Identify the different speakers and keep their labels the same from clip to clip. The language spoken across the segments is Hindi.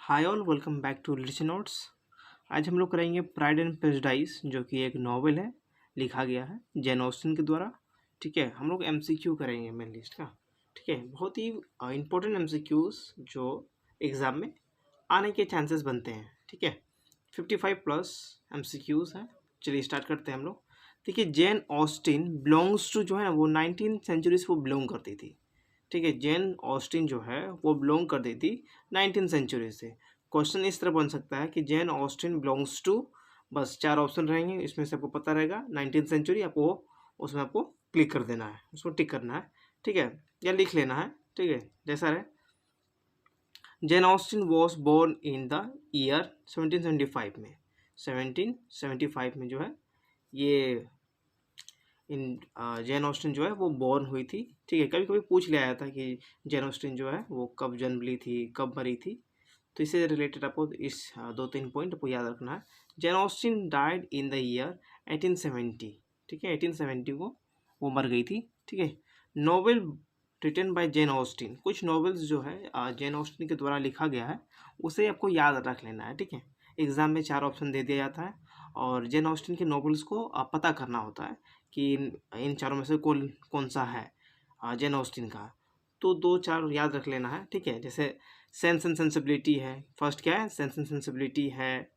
Speaker 1: Hi all, welcome back to little notes. आज हम लोग करेंगे प्राइड एंड प्रेजुडाइज, जो कि एक नॉवेल है, लिखा गया है जेन ऑस्टिन के द्वारा। ठीक है, हम लोग एमसीक्यू करेंगे मेन लिस्ट का। ठीक है, बहुत ही इंपॉर्टेंट एमसीक्यूज जो एग्ज़ाम में आने के चांसेस बनते हैं। ठीक है, 55 प्लस एमसीक्यूज हैं। चलिए स्टार्ट करते हैं हम लोग। देखिए, जेन ऑस्टिन बिलोंग्स टू जो है ना, वो 19th सेंचुरी से वो बिलोंग करती थी। ठीक है, जेन ऑस्टिन जो है वो बिलोंग कर दी थी 19th सेंचुरी से। क्वेश्चन इस तरह बन सकता है कि जेन ऑस्टिन बिलोंग्स टू, बस 4 ऑप्शन रहेंगे, इसमें से आपको पता रहेगा 19th सेंचुरी, आपको उसमें आपको क्लिक कर देना है, उसको टिक करना है। ठीक है, या लिख लेना है। ठीक है, जैसा रहे। Jane Austen was born in the year 1775 में। 1775 में जो है ये इन जेन ऑस्टिन जो है वो बॉर्न हुई थी। ठीक है, कभी कभी पूछ लिया जाता है कि जेन ऑस्टिन जो है वो कब जन्म ली थी, कब मरी थी। तो इससे रिलेटेड आपको इस 2-3 पॉइंट आपको याद रखना है। Jane Austen died in the year 1870। ठीक है, 1870 को वो मर गई थी। ठीक है, novel written by Jane Austen, कुछ नॉवेल्स जो है जेन ऑस्टिन के द्वारा लिखा गया है, उसे आपको याद रख लेना है। ठीक है, एग्जाम में 4 ऑप्शन दे दिया जाता है और जेन ऑस्टिन के नॉवेल्स को पता करना होता है कि इन चारों में से कौन कौन सा है जेन ऑस्टिन का। तो 2-4 याद रख लेना है। ठीक है, जैसे सेंस एंड सेंसिबिलिटी है। फर्स्ट क्या है? सेंस एंड सेंसिबिलिटी है।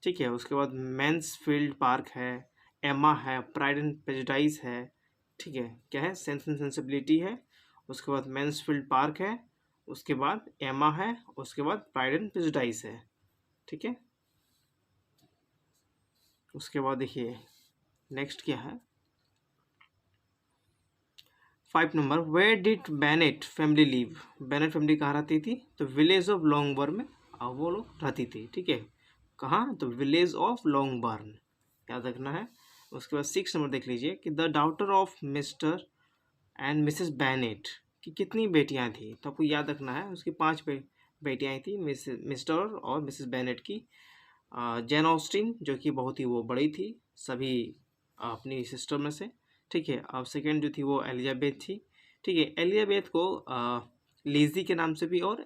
Speaker 1: ठीक है, उसके बाद मैंसफील्ड पार्क है, एमा है, प्राइड एंड प्रेजुडाइज है। ठीक है, क्या है? सेंस एंड सेंसिबिलिटी है, उसके बाद मैंसफील्ड पार्क है, उसके बाद एमा है, उसके बाद प्राइड एंड प्रेजुडाइज है। ठीक है, उसके बाद देखिए नेक्स्ट क्या है। 5 number, where did Bennet family live? Bennet family कहाँ रहती थी? तो विलेज ऑफ लॉन्गबर्न में वो लोग रहती थी। ठीक है, कहाँ? तो विलेज ऑफ लॉन्गबर्न, याद रखना है। उसके बाद 6 नंबर देख लीजिए कि the daughter of mister and Mrs Bennet की कितनी बेटियां थी? तो आपको याद रखना है, उसकी 5 बेटियां थी, मिस्टर और मिसेस बेनेट की। जेन ऑस्टिन जो कि बहुत ही वो बड़ी थी सभी अपनी सिस्टर में से। ठीक है, अब सेकेंड जो थी वो एलिजाबेथ थी। ठीक है, एलिजाबेथ को लीजी के नाम से भी और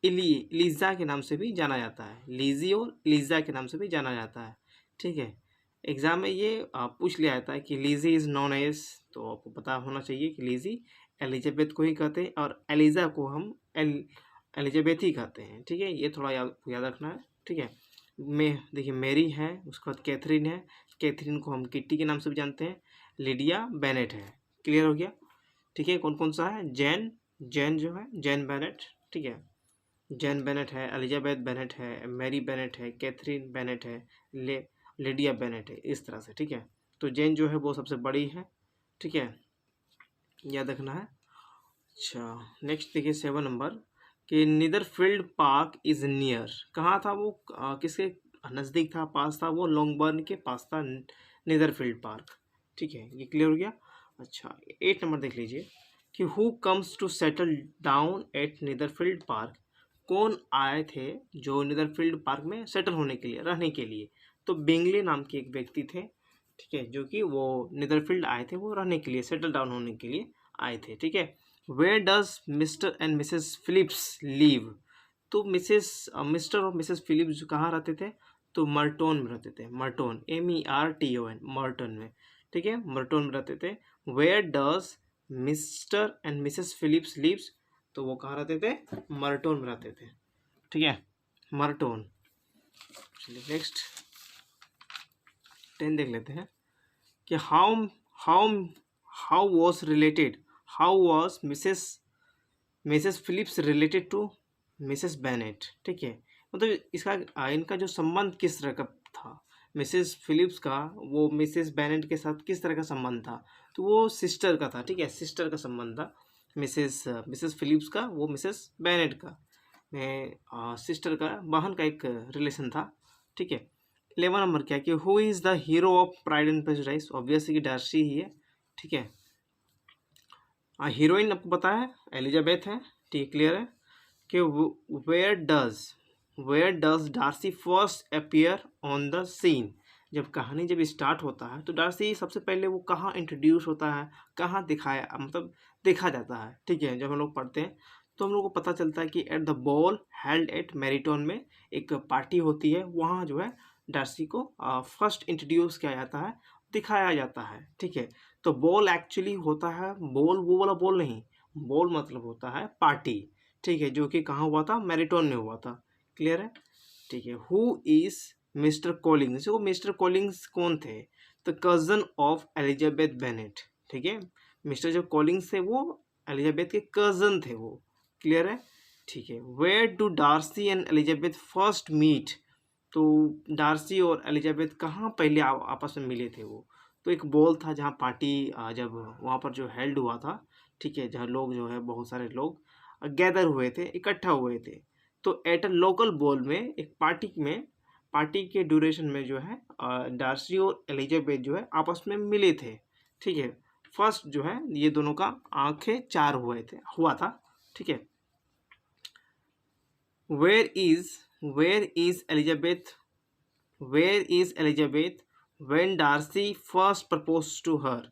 Speaker 1: लीजा के नाम से भी जाना जाता है। लीजी और लीजा के नाम से भी जाना जाता है। ठीक है, एग्जाम में ये पूछ लिया जाता है कि लीजी इज नॉन एज, तो आपको पता होना चाहिए कि लीजी एलिजाबेथ को ही कहते हैं और एलिजा को हम एलिजाबेथ ही कहते हैं। ठीक है, ये थोड़ा याद रखना है। ठीक है, देखिए मेरी है, उसके बाद कैथरीन है, कैथरीन को हम किट्टी के नाम से भी जानते हैं, लिडिया बेनेट है। क्लियर हो गया? ठीक है, कौन कौन सा है? जैन, जैन जो है जैन बेनेट। ठीक है, जैन बेनेट है, एलिजाबेथ बेनेट है, मैरी बेनेट है, कैथरीन बेनेट है, लिडिया बेनेट है, इस तरह से। ठीक है, तो जैन जो है वो सबसे बड़ी है। ठीक है, याद रखना है। अच्छा, नेक्स्ट देखिए 7 नंबर कि नीदरफील्ड पार्क इज नियर, कहाँ था वो? किसके नज़दीक था, पास था? वो लॉन्गबर्न के पास था नीदरफील्ड पार्क। ठीक है, ये क्लियर हो गया। अच्छा, 8 नंबर देख लीजिए कि who comes to settle down at Netherfield Park, कौन आए थे जो नीदरफील्ड पार्क में सेटल होने के लिए, रहने के लिए? तो बिंगले नाम के एक व्यक्ति थे। ठीक है, जो कि वो नीदरफील्ड आए थे, वो रहने के लिए, सेटल डाउन होने के लिए आए थे। ठीक है, where does Mr and Mrs Phillips live? तो मिस्टर और मिसेस फिलिप्स कहाँ रहते थे? तो मर्टोन में रहते थे। मर्टोन, MERTON, मर्टन में। ठीक है, मर्टोन में रहते थे। Where does Mr and Mrs Phillips lives? तो वो कहाँ रहते थे? मर्टोन में रहते थे। ठीक है, मर्टोन। चलिए नेक्स्ट 10 देख लेते हैं कि how how was related, how was Mrs Phillips related to Mrs Bennet? ठीक है, मतलब इसका इनका जो संबंध किस तरह का था, मिसेस फिलिप्स का वो मिसेस बेनेट के साथ किस तरह का संबंध था? तो वो सिस्टर का था। ठीक है, सिस्टर का संबंध था मिसेस फिलिप्स का, वो मिसेस बेनेट का में सिस्टर का, बहन का एक रिलेशन था। ठीक है, 11 नंबर क्या कि who is the hero of pride and prejudice? Obviously कि डार्सी ही है। ठीक है, हीरोइन आपको पता है एलिजाबेथ है। ठीक, क्लियर है कि where does Darcy first appear on the scene? जब कहानी जब स्टार्ट होता है तो डार्सी सबसे पहले वो कहाँ इंट्रोड्यूस होता है, कहाँ दिखाया, मतलब देखा जाता है। ठीक है, जब हम लोग पढ़ते हैं तो हम लोग को पता चलता है कि at the ball held at Meryton में एक पार्टी होती है, वहाँ जो है डार्सी को फर्स्ट इंट्रोड्यूस किया जाता है, दिखाया जाता है। ठीक है, तो बॉल एक्चुअली होता है, बॉल वो वाला बॉल नहीं, बॉल मतलब होता है पार्टी। ठीक है, जो कि कहाँ हुआ था, मैरिटन में हुआ था। क्लियर है? ठीक है, हु इज मिस्टर कॉलिंग्स, वो मिस्टर कॉलिंग्स कौन थे, the cousin of Elizabeth Bennet. ठीक है, मिस्टर जो कॉलिंग्स थे वो एलिजाबेथ के कजन थे वो। क्लियर है? ठीक है, where do Darcy and Elizabeth first meet, तो डार्सी और एलिजाबेथ कहाँ पहले आपस में मिले थे वो, तो एक बॉल था जहाँ पार्टी जब वहाँ पर जो हेल्ड हुआ था, ठीक है, जहाँ लोग जो है बहुत सारे लोग गैदर हुए थे, इकट्ठा हुए थे, तो एट अ लोकल बॉल में एक पार्टी में, पार्टी के ड्यूरेशन में जो है डार्सी और एलिजाबेथ जो है आपस में मिले थे। ठीक है, फर्स्ट जो है ये दोनों का आंखें चार हुआ था। ठीक है, where is Elizabeth, where is Elizabeth when Darcy first propose to her,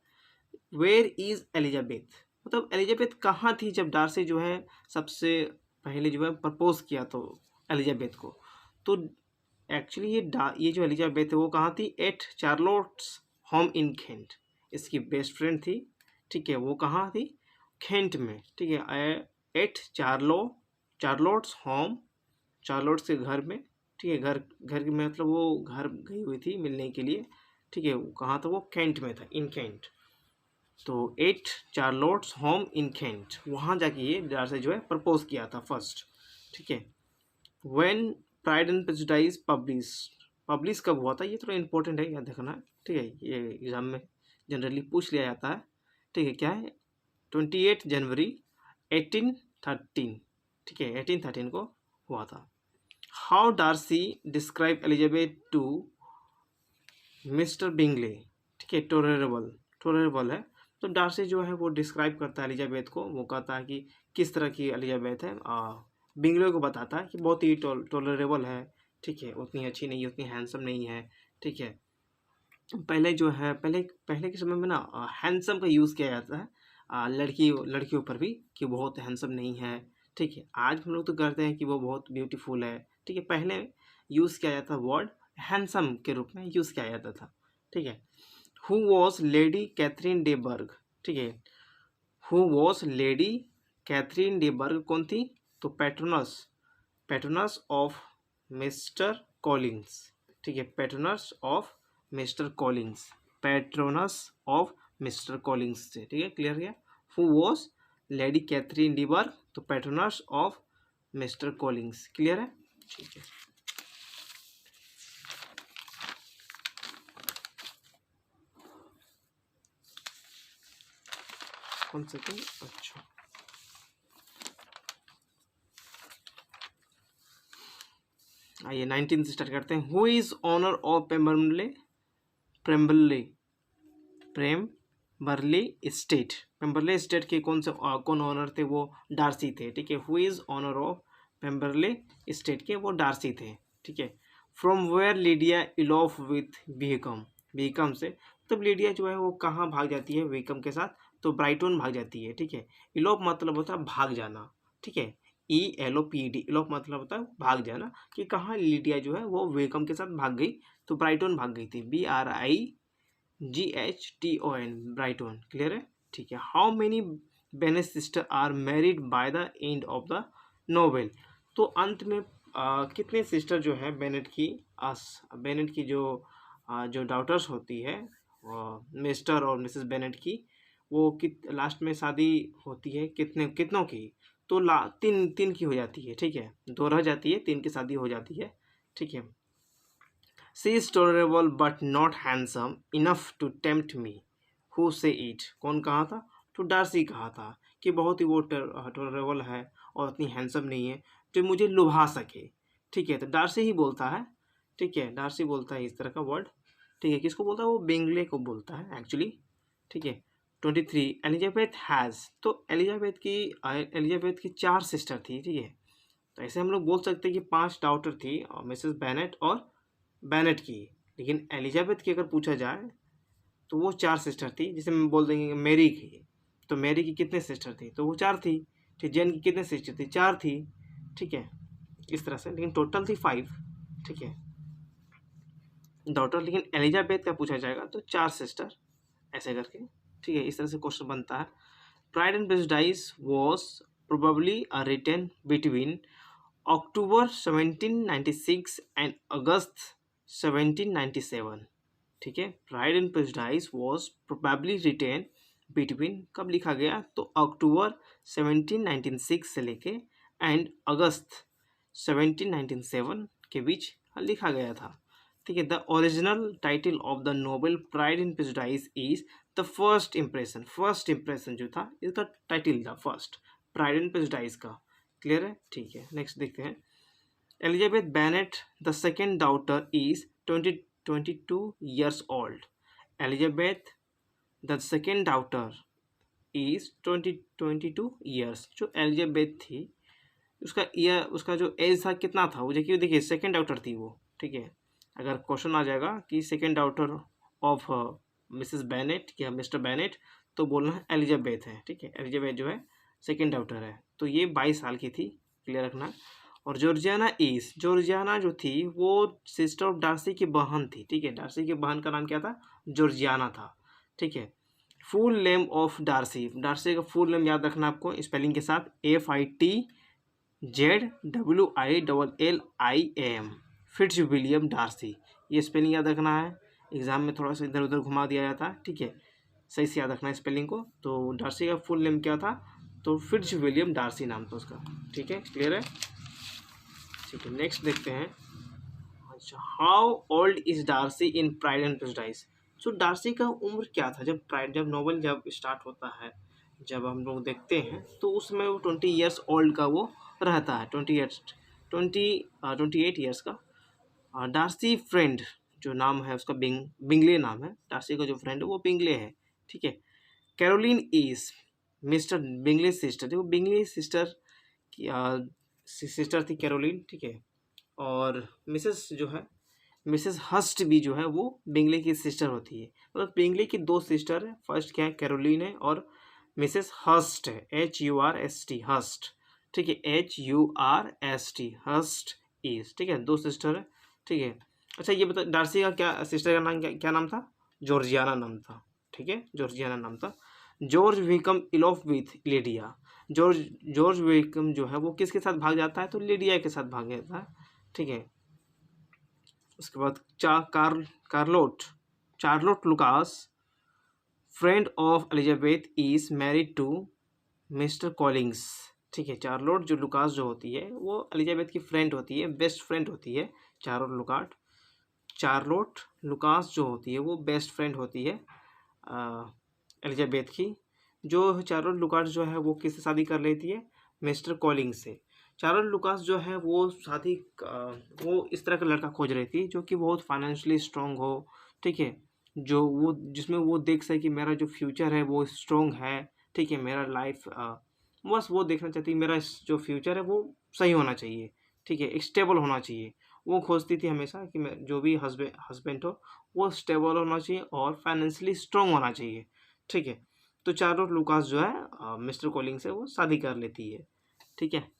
Speaker 1: where is Elizabeth मतलब एलिजाबेथ कहाँ थी जब डार्सी जो है सबसे पहले जो है प्रपोज किया तो एलिजाबेथ को, तो एक्चुअली ये जो एलिजाबेथ है वो कहाँ थी, एट चार्लोट्स होम इन खेंट, इसकी बेस्ट फ्रेंड थी। ठीक है, वो कहाँ थी, खेंट में। ठीक है, एट चार्लोट्स होम, चार्लोट्स के घर में। ठीक है, घर घर में मतलब वो घर गई हुई थी मिलने के लिए। ठीक है, वो कहाँ था, वो कैंट में था, इन कैंट। तो एट चार्लोट्स होम इन कैंट, वहाँ जाके ये डार्सी जो है प्रपोज किया था फर्स्ट। ठीक है, when pride and prejudice publish कब हुआ था, ये थोड़ा इंपॉर्टेंट है, याद देखना है। ठीक है, ये एग्जाम में जनरली पूछ लिया जाता है। ठीक है, क्या है, 28 जनवरी 1813। ठीक है, 1813 को हुआ था। How Darcy describe Elizabeth to Mr Bingley. ठीक है, टोलरेबल है, तो डार्सी जो है वो डिस्क्राइब करता है एलिजाबेथ को, वो कहता है कि किस तरह की एलिजाबेथ है, बिंगले को बताता है कि बहुत ही टोलरेबल है। ठीक है, उतनी अच्छी नहीं है, उतनी हैंडसम नहीं है। ठीक है, पहले जो है पहले पहले के समय में ना हैंडसम का यूज़ किया जाता है लड़कियों पर भी, कि बहुत हैंडसम नहीं है। ठीक है, आज हम लोग तो करते हैं कि वो बहुत ब्यूटीफुल है। ठीक है, पहले यूज़ किया जाता वर्ड हैंडसम के रूप में यूज़ किया जाता था। ठीक है, who was Lady Catherine de Bourgh. ठीक है, who was Lady Catherine de Bourgh कौन थी, तो पैट्रोनस ऑफ मिस्टर कॉलिंग्स। ठीक है, patroness of Mr Collins, patroness of Mr Collins से। ठीक है, क्लियर गया। Who was Lady Catherine de Bourgh, तो patroness of Mr Collins. Clear है? ठीक है, कौन सा थी, अच्छा आइए 19 से स्टार्ट करते हैं। Who is owner of Pemberley estate, Pemberley estate के कौन ऑनर थे, वो डार्सी थे। ठीक है, who is owner of Pemberley estate के, वो डार्सी थे। ठीक है, from where Lydia elope with Wickham से, तब लीडिया जो है वो कहाँ भाग जाती है विहकम के साथ, तो ब्राइटन भाग जाती है। ठीक है, इलोफ मतलब होता है भाग जाना। ठीक है, ELOPED, इलोप मतलब होता है भाग जाना, कि कहाँ लीडिया जो है वो विहकम के साथ भाग गई, तो ब्राइटन भाग गई थी, BRIGHTON, ब्राइटन। क्लियर है? ठीक है, how many Bennet sister are married by the end of the novel, तो अंत में कितने सिस्टर जो है बेनेट की जो डॉटर्स होती है मिस्टर और मिसेस बेनेट की, वो लास्ट में शादी होती है कितनों की, तो तीन की हो जाती है। ठीक है, दो रह जाती है, तीन की शादी हो जाती है। ठीक है, she is tolerable but not handsome enough to tempt me, who said it, कौन कहा था, तो डार्सी कहा था कि बहुत ही वो टॉलरेबल है और उतनी हैंडसम नहीं है जो मुझे लुभा सके। ठीक है, तो डार्सी ही बोलता है। ठीक है, डार्सी बोलता है इस तरह का वर्ड। ठीक है, किसको बोलता है, वो बिंगले को बोलता है एक्चुअली। ठीक है, 23 एलिजाबेथ हैज़, तो एलिजाबेथ की 4 सिस्टर थी। ठीक है, तो ऐसे हम लोग बोल सकते हैं कि 5 डॉटर थी मिसेस बेनेट और बेनेट की, लेकिन एलिजाबेथ की अगर पूछा जाए तो वो 4 सिस्टर थी, जिसे हम बोल देंगे मेरी की, तो मेरी की कितने सिस्टर थी, तो वो 4 थी। ठीक, जैन की कितने सिस्टर थी? 4 थी, ठीक है, इस तरह से, लेकिन टोटल थी 5, ठीक है, डॉटर। लेकिन एलिजाबेथ का पूछा जाएगा तो 4 सिस्टर, ऐसे करके, ठीक है, इस तरह से क्वेश्चन बनता है। Pride and Prejudice was probably written between October 1796 and August 1797, ठीक है। Pride and Prejudice was probably written between, कब लिखा गया? तो अक्टूबर 1796 से लेके एंड अगस्त 1797 के बीच लिखा गया था, ठीक है। The original title of the novel pride and prejudice is the first impression. First impression जो था इसका टाइटल था फर्स्ट, प्राइड एंड प्रेजुडिस का। क्लियर है? ठीक है, नेक्स्ट देखते हैं। Elizabeth Bennet the second daughter is 22 years old. Elizabeth the second daughter is 22 years. जो एलिजाबेथ थी उसका जो एज था कितना था वो, देखिए सेकेंड डॉटर थी वो, ठीक है। अगर क्वेश्चन आ जाएगा कि second daughter of Mrs Bennett या मिस्टर बेनेट, तो बोलना है एलिजाबेथ है, ठीक है। एलिजाबेथ जो है सेकेंड डॉटर है, तो ये 22 साल की थी, क्लियर रखना। और जॉर्जियाना जो थी वो सिस्टर ऑफ डार्सी की बहन थी, ठीक है। डार्सी की बहन का नाम क्या था? जॉर्जियाना था, ठीक है। फुल नेम ऑफ डार्सी का फुल नेम याद रखना आपको स्पेलिंग के साथ, FITZWILLIAM, फिट्ज विलियम डार्सी। ये स्पेलिंग याद रखना है, एग्जाम में थोड़ा सा इधर उधर घुमा दिया जाता है, ठीक है, सही से याद रखना है स्पेलिंग को। तो डार्सी का फुल नेम क्या था? तो फिट्ज विलियम डार्सी नाम था उसका, ठीक है, क्लियर है? ठीक है, नेक्स्ट देखते हैं। अच्छा, how old is Darcy in Pride and Prejudice? So Darcy का उम्र क्या था जब नॉवेल जब स्टार्ट होता है, जब हम लोग देखते हैं तो उसमें वो 20 years ओल्ड का वो रहता है, 28 ईयर्स का। डार्सी फ्रेंड जो नाम है उसका बिंगले नाम है, डार्सी का जो फ्रेंड है वो बिंगले है, ठीक है। Caroline is Mr Bingley sister, देखो बिंगले सिस्टर की सिस्टर थी कैरोलिन, ठीक है। और मिसेस हस्ट भी जो है वो बिंगले की सिस्टर होती है। मतलब बिंगले की 2 सिस्टर है, फर्स्ट क्या है? कैरोलिन है, और मिसेस हस्ट है, HURST, हस्ट, ठीक है, HURST, हस्ट इज, ठीक है, 2 सिस्टर है, ठीक है। अच्छा, ये बता डार्सी का क्या सिस्टर का नाम क्या नाम था? जॉर्जियाना नाम था, ठीक है, जॉर्जियाना नाम था। George Wickham elope with Lydia, George Wickham जो है वो किसके साथ भाग जाता है? तो लेडिया के साथ भाग जाता है, ठीक है। उसके बाद Charlotte Lucas friend of Elizabeth is married to Mr Collins, ठीक है। चार्लोट जो लुकास जो होती है वो एलिजाबेथ की फ्रेंड होती है, बेस्ट फ्रेंड होती है। चार्लोट लुकास जो होती है वो बेस्ट फ्रेंड होती है एलिजाबेथ की। जो चार्लोट लुकास जो है वो किससे शादी कर लेती है? मिस्टर कॉलिंग्स से। चार्लोट लुकास जो है वो वो इस तरह का लड़का खोज रही थी जो कि बहुत फाइनेंशियली स्ट्रांग हो, ठीक है, जिसमें वो देख सके कि मेरा जो फ्यूचर है वो स्ट्रांग है, ठीक है, मेरा लाइफ बस वो देखना चाहती मेरा जो फ्यूचर है वो सही होना चाहिए, ठीक है, स्टेबल होना चाहिए। वो खोजती थी हमेशा कि मैं जो भी हस्बैंड हो वो स्टेबल होना चाहिए और फाइनेंशियली स्ट्रांग होना चाहिए, ठीक है। तो चार्लोट लुकास जो है मिस्टर कॉलिंग से वो शादी कर लेती है, ठीक है।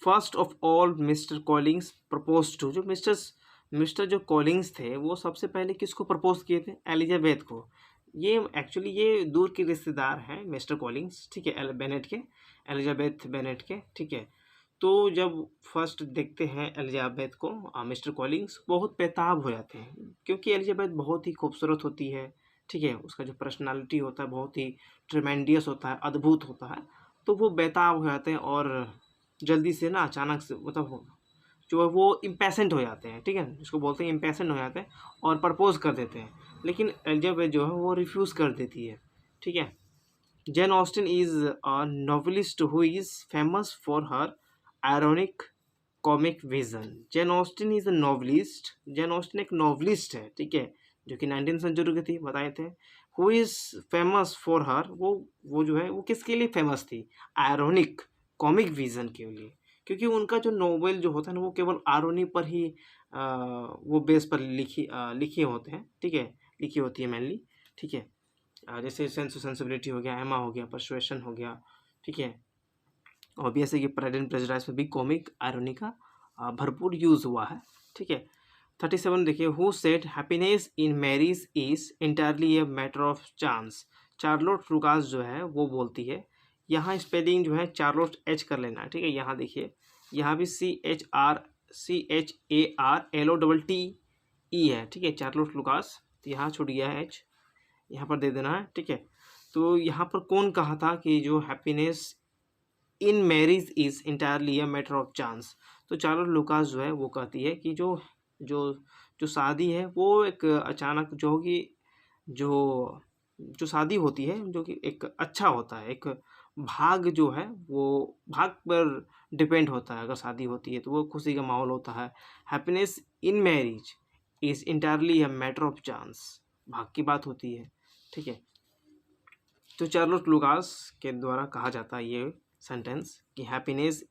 Speaker 1: First of all Mr Collins propose to, जो मिस्टर जो कॉलिंग्स थे वो सबसे पहले किसको प्रपोज किए थे? एलिजाबेथ को। ये एक्चुअली ये दूर के रिश्तेदार हैं मिस्टर कॉलिंग्स, ठीक है, एलिजाबेथ बेनेट के, ठीक है। तो जब फर्स्ट देखते हैं एलिजाबेथ को मिस्टर कॉलिंग्स बहुत बेताब हो जाते हैं, क्योंकि एलिजाबेथ बहुत ही खूबसूरत होती है, ठीक है, उसका जो पर्सनालिटी होता है बहुत ही ट्रेमेंडियस होता है, अद्भुत होता है। तो वो बेताब हो जाते हैं और जल्दी से ना अचानक से मतलब जो है वो इम्पैसेंट हो जाते हैं, ठीक है, जिसको बोलते हैं इम्पैसेंट हो जाते हैं और प्रपोज कर देते हैं। लेकिन एलिजाबेथ जो है वो रिफ्यूज़ कर देती है, ठीक है। Jane Austen is a novelist who is famous for her ironic comic vision. Jane Austen is a novelist, Jane Austen एक नॉवलिस्ट है, ठीक है, जो कि 19th सेंचुरी की थी, बताए थे। Who is famous for her, वो जो है वो किसके लिए फेमस थी? आयरॉनिक कॉमिक विजन के लिए, क्योंकि उनका जो नोवेल जो होता है ना वो केवल आयरॉनी पर ही वो बेस पर लिखे होते हैं, ठीक है, लिखी होती है मेनली, ठीक है। जैसे सेंस सेंसिबिलिटी हो गया, एमा हो गया, परसुएशन हो गया, ठीक है। ऑब्वियस है कि प्राइड एंड प्रेजुडिस में भी कॉमिक आयरनी का भरपूर यूज़ हुआ है, ठीक है। 37 देखिए, who said happiness in marriage is entirely a matter of chance. Charlotte Lucas जो है वो बोलती है, यहाँ स्पेलिंग जो है चार्लोट एच कर लेना, ठीक है। यहाँ देखिए, यहाँ भी CHARLOTTE है, ठीक है, चार्लोट लुकास। तो यहाँ छूट गया है एच, यहाँ पर दे देना है, ठीक है। तो यहाँ पर कौन कहा था कि जो happiness in marriage is entirely a matter of chance. तो चार्लोट लुकास जो है वो कहती है कि जो जो जो शादी है वो एक अचानक जो होगी, जो जो शादी होती है जो कि एक अच्छा होता है, एक भाग जो है वो भाग पर डिपेंड होता है। अगर शादी होती है तो वो खुशी का माहौल होता है। Happiness in marriage is entirely a matter of chance, भाग की बात होती है, ठीक है। तो चार्लोट लुकास के द्वारा कहा जाता है ये सेंटेंस कि happiness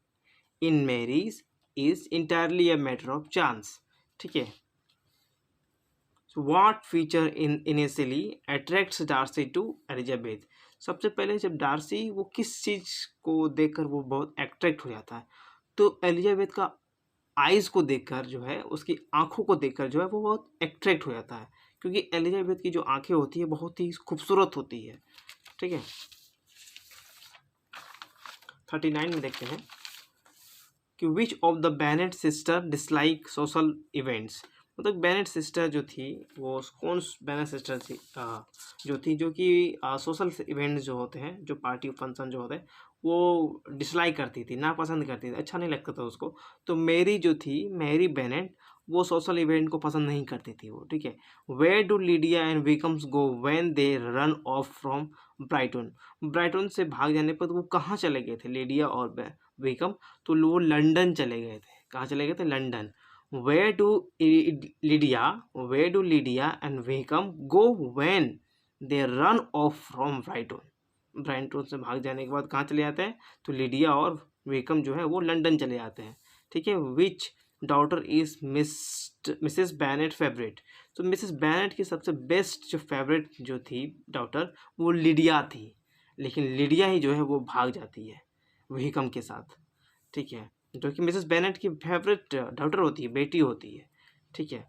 Speaker 1: in marriage is entirely a matter of chance, ठीक है। So what feature in initially attracts Darcy to Elizabeth. सबसे पहले जब डार्सी वो किस चीज़ को देखकर वो बहुत अट्रैक्ट हो जाता है, तो एलिजाबेथ का आइज़ को देखकर जो है, उसकी आंखों को देखकर जो है वो बहुत अट्रैक्ट हो जाता है, क्योंकि एलिजाबेथ की जो आंखें होती है बहुत ही खूबसूरत होती है, ठीक है। 39 में देखते हैं कि विच of the Bennett sister dislike social events. मतलब बेनेट सिस्टर जो थी वो कौन बेनेट सिस्टर थी, जो कि सोशल इवेंट्स जो होते हैं, जो पार्टी फंक्शन जो होते हैं वो डिसलाइक करती थी, नापसंद करती थी, अच्छा नहीं लगता था उसको। तो मेरी जो थी, मैरी बेनेट, वो सोशल इवेंट को पसंद नहीं करती थी वो, ठीक है। Where do Lydia and Wickhams go when they run off from Brighton. Brighton से भाग जाने पर तो वो कहाँ चले गए थे लीडिया और विकम, तो वो लंदन चले गए थे। कहाँ चले गए थे? London. Where do Lydia and Wickham go when they run off from Brighton. Brighton से भाग जाने के बाद कहाँ चले जाते हैं? तो लीडिया और विकम जो है वो लंदन चले जाते हैं, ठीक है। Which daughter is Mrs Bennet favourite. तो मिसेस बैनेट की सबसे बेस्ट जो फेवरेट जो थी डॉटर, वो लिडिया थी, लेकिन लिडिया ही जो है वो भाग जाती है विकम के साथ, ठीक है, जो कि मिसेस बैनेट की फेवरेट डॉटर होती है, बेटी होती है, ठीक है।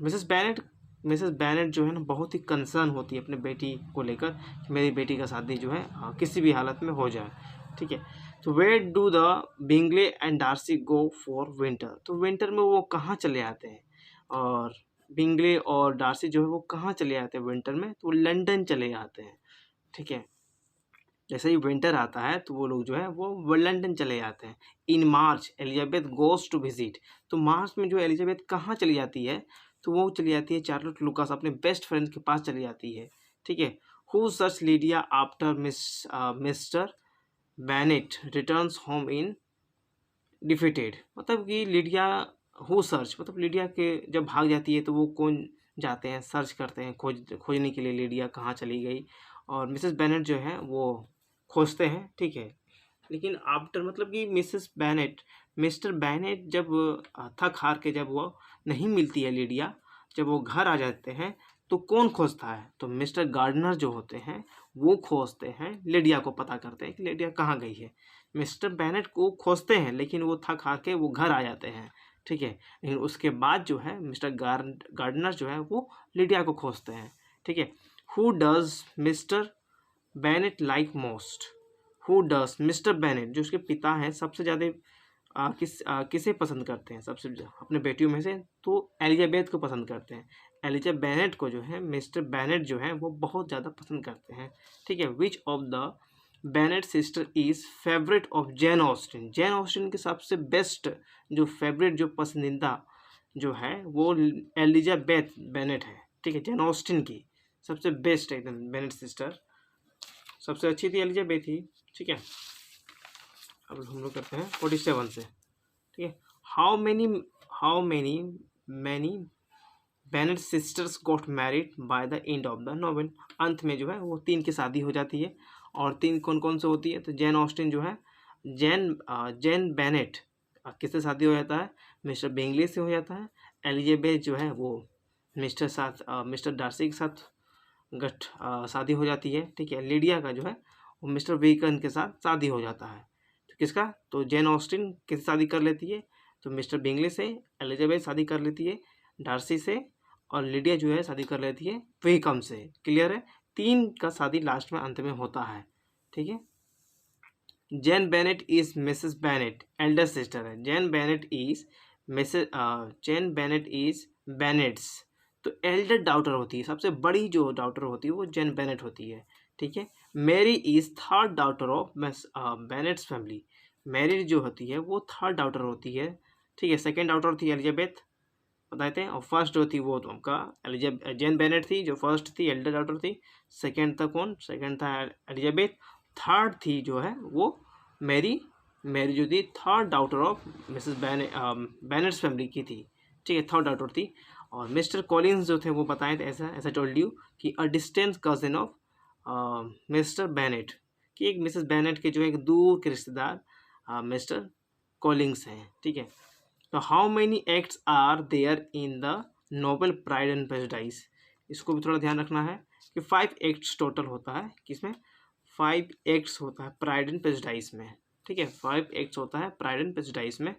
Speaker 1: मिसेस बैनेट जो है ना बहुत ही कंसर्न होती है अपने बेटी को लेकर कि मेरी बेटी का शादी जो है किसी भी हालत में हो जाए, ठीक है। तो where do the Bingley and Darcy go for winter. तो विंटर में वो कहाँ चले आते हैं, और बिंगले और डार्सी जो है वो कहाँ चले आते हैं विंटर में? तो वो लंदन चले आते हैं, ठीक है। जैसे ही विंटर आता है तो वो लोग जो है वो लंदन चले जाते हैं। इन मार्च एलिजाबेथ गोज टू विजिट। तो मार्च में जो एलिजाबेथ कहाँ चली जाती है? तो वो चली जाती है चार्लोट लुकास अपने बेस्ट फ्रेंड के पास चली जाती है, ठीक है। Who search Lydia after Mr Bennet returns home in defeated. मतलब कि लीडिया हु सर्च, मतलब लीडिया के जब भाग जाती है तो वो कौन जाते हैं, सर्च करते हैं, खोजने के लिए लीडिया कहाँ चली गई, और मिसेस बैनेट जो है वो खोजते हैं, ठीक है। लेकिन आफ्टर मतलब कि मिस्टर बैनेट जब थक हार के जब वो नहीं मिलती है लीडिया, जब वो घर आ जाते हैं तो कौन खोजता है? तो मिस्टर गार्डनर जो होते हैं वो खोजते हैं, लीडिया को पता करते हैं कि लीडिया कहाँ गई है। मिस्टर बैनेट को खोजते हैं लेकिन वो थक हार के वो घर आ जाते हैं, ठीक है। लेकिन उसके बाद जो है मिस्टर गार्डनर जो है वो लीडिया को खोजते हैं, ठीक है। Who does Mr Bennet like most. Who does Mr Bennet, जो उसके पिता हैं, सबसे ज़्यादा किसे पसंद करते हैं सबसे अपने बेटियों में से? तो एलिजाबेथ को पसंद करते हैं। एलिजाबेथ बैनेट को जो है मिस्टर बैनेट जो है वो बहुत ज़्यादा पसंद करते हैं, ठीक है। Which of the Bennet sister is favourite of Jane Austen. Jane Austen की सबसे बेस्ट जो फेवरेट जो पसंदीदा जो है वो एलिजाबेथ बैनेट है, ठीक है। जैन ऑस्टिन की सबसे बेस्ट एकदम बैनेट सिस्टर सबसे अच्छी थी एलिजाबेथ ही, ठीक है। अब हम लोग करते हैं 47 से, ठीक है। How many Bennet sisters got married by the end of the novel. अंत में जो है वो 3 की शादी हो जाती है, और 3 कौन कौन से होती है? तो जैन ऑस्टिन जो है, जैन बैनेट किससे शादी हो जाता है? मिस्टर बिंगले से हो जाता है। एलिजाबेथ जो है वो मिस्टर डार्सी के साथ शादी हो जाती है, ठीक है। लिडिया का जो है वो मिस्टर बेकन के साथ शादी हो जाता है। तो किसका, तो जेन ऑस्टिन किससे शादी कर लेती है, तो मिस्टर बिंगले से। एलिजाबेथ शादी कर लेती है डार्सी से, और लिडिया जो है शादी कर लेती है वेकम से। क्लियर है, तीन का शादी लास्ट में अंत में होता है, ठीक है। Jane Bennet is Mrs Bennet, elder sister है। Jane Bennet is Mrs Jane Bennet is Bennets, तो एल्डर डाउटर होती है, सबसे बड़ी जो डाउटर होती है वो जेन बेनेट होती है, ठीक है। Mary is third daughter of Bennets family, Mary जो होती है वो थर्ड डाउटर होती है, ठीक है। सेकेंड डाउटर थी एलिजाबेथ, बताए थे, और फर्स्ट जो थी वो तो उनका जेन बेनेट थी, जो फर्स्ट थी एल्डर डाउटर थी। सेकेंड था कौन, सेकेंड था एलिजाबेथ। थर्ड थी जो है वो मैरी, मैरी जो थी third daughter of Mrs Bennets family की थी, ठीक है, थर्ड डाउटर थी। और मिस्टर कॉलिन्स जो थे वो बताए थे, ऐसा ऐसा टोल्ड यू कि a distance cousin of mister Bennett, कि एक मिसेस बेनेट के जो एक दूर के रिश्तेदार मिस्टर कॉलिंग्स हैं, ठीक है। तो how many acts are there in the novel Pride and Prejudice, इसको भी थोड़ा ध्यान रखना है कि 5 एक्ट्स टोटल होता है, किसमें 5 एक्ट्स होता है प्राइड एंड प्रेजुडिस में, ठीक है। 5 एक्ट्स होता है प्राइड एंड प्रेजुडिस में।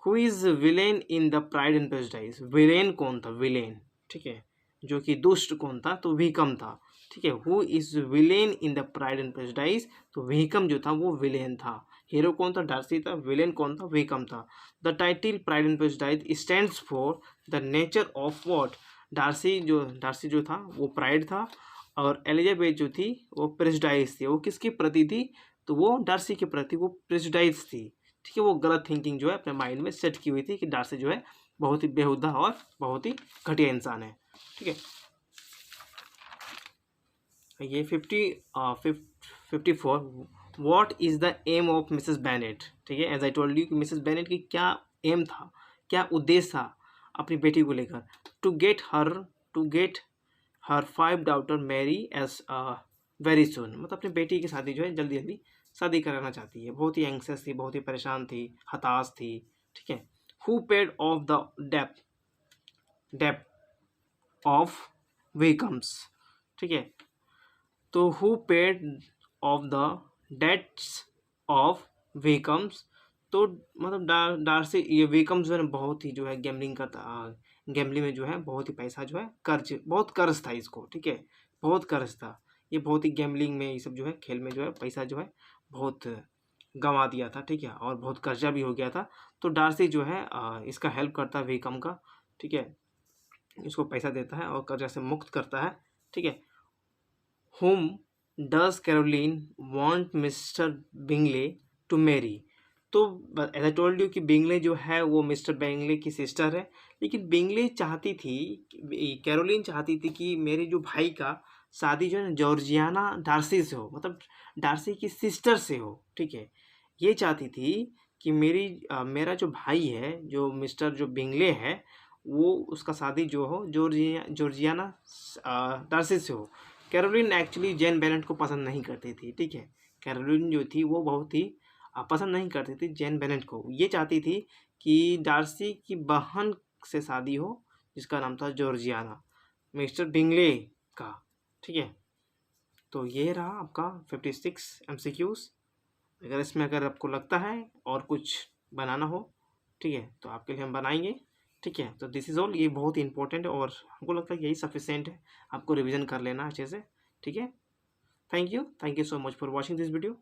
Speaker 1: Who is villain in the pride and prejudice, villain कौन था, विलेन, ठीक है, जो कि दुष्ट कौन था, तो विकम था, ठीक है। Who is villain in the pride and prejudice, तो विकम जो था वो विलेन था। हीरो कौन था, डार्सी था, विलेन कौन था, विकम था। The title Pride and Prejudice stands for the nature of what, Darcy जो था वो प्राइड था, और एलिजाबेथ जो थी वो प्रेजुडिस थी। वो किसके प्रति थी, तो वो डार्सी के प्रति वो प्रेजुडिस थी, ठीक है। वो गलत थिंकिंग जो है अपने माइंड में सेट की हुई थी कि डार्सी जो है बहुत ही बेहुदा और बहुत ही घटिया इंसान है, ठीक है। ये 54 what is the aim of Mrs Bennet, ठीक है। एज आई टोल्ड यू कि मिसेस बेनेट की क्या एम था, क्या उद्देश्य था अपनी बेटी को लेकर, to get her 5 daughter married as very soon, मतलब अपनी बेटी की शादी जो है जल्दी जल्दी शादी कराना चाहती है। बहुत ही एंक्सियस थी, बहुत ही परेशान थी, हताश थी, ठीक है। Who paid off the depth of Wickhams, ठीक है। तो who paid off the debts of Wickhams, तो मतलब डार्सी ये वेकम्स जो है बहुत ही जो है गैम्बलिंग करता, गैम्बलिंग में जो है बहुत ही पैसा जो है बहुत कर्ज था इसको, ठीक है, बहुत कर्ज था। ये बहुत ही गैम्बलिंग में, ये सब जो है खेल में जो है पैसा जो है बहुत गंवा दिया था, ठीक है, और बहुत कर्जा भी हो गया था। तो डार्सी जो है इसका हेल्प करता है वेकम का, ठीक है, इसको पैसा देता है और कर्जा से मुक्त करता है, ठीक है। Whom does Caroline want Mr. Bingley to marry? तो एज आई टोल्ड यू कि बिंगले जो है वो मिस्टर बिंगले की सिस्टर है, लेकिन बिंगले चाहती थी, कैरोलिन चाहती थी कि मेरे जो भाई का शादी जो है ना जॉर्जियाना डार्सी से हो, मतलब डार्सी की सिस्टर से हो, ठीक है। ये चाहती थी कि मेरा जो भाई है, जो मिस्टर जो बिंगले है, वो उसका शादी जो हो जॉर्जियाना डार्सी से हो। कैरोलिन एक्चुअली जेन बेनेट को पसंद नहीं करती थी, ठीक है। कैरोलिन जो थी वो बहुत ही पसंद नहीं करती थी जेन बेनेट को। ये चाहती थी कि डार्सी की बहन से शादी हो, जिसका नाम था जॉर्जियाना, मिस्टर बिंगले का, ठीक है। तो ये रहा आपका 56 MCQs। अगर आपको लगता है और कुछ बनाना हो, ठीक है, तो आपके लिए हम बनाएंगे, ठीक है। तो दिस इज़ ऑल, ये बहुत ही इंपॉर्टेंट है और हमको लगता है यही सफिशिएंट है, आपको रिवीजन कर लेना अच्छे से, ठीक है। Thank you so much for watching this video.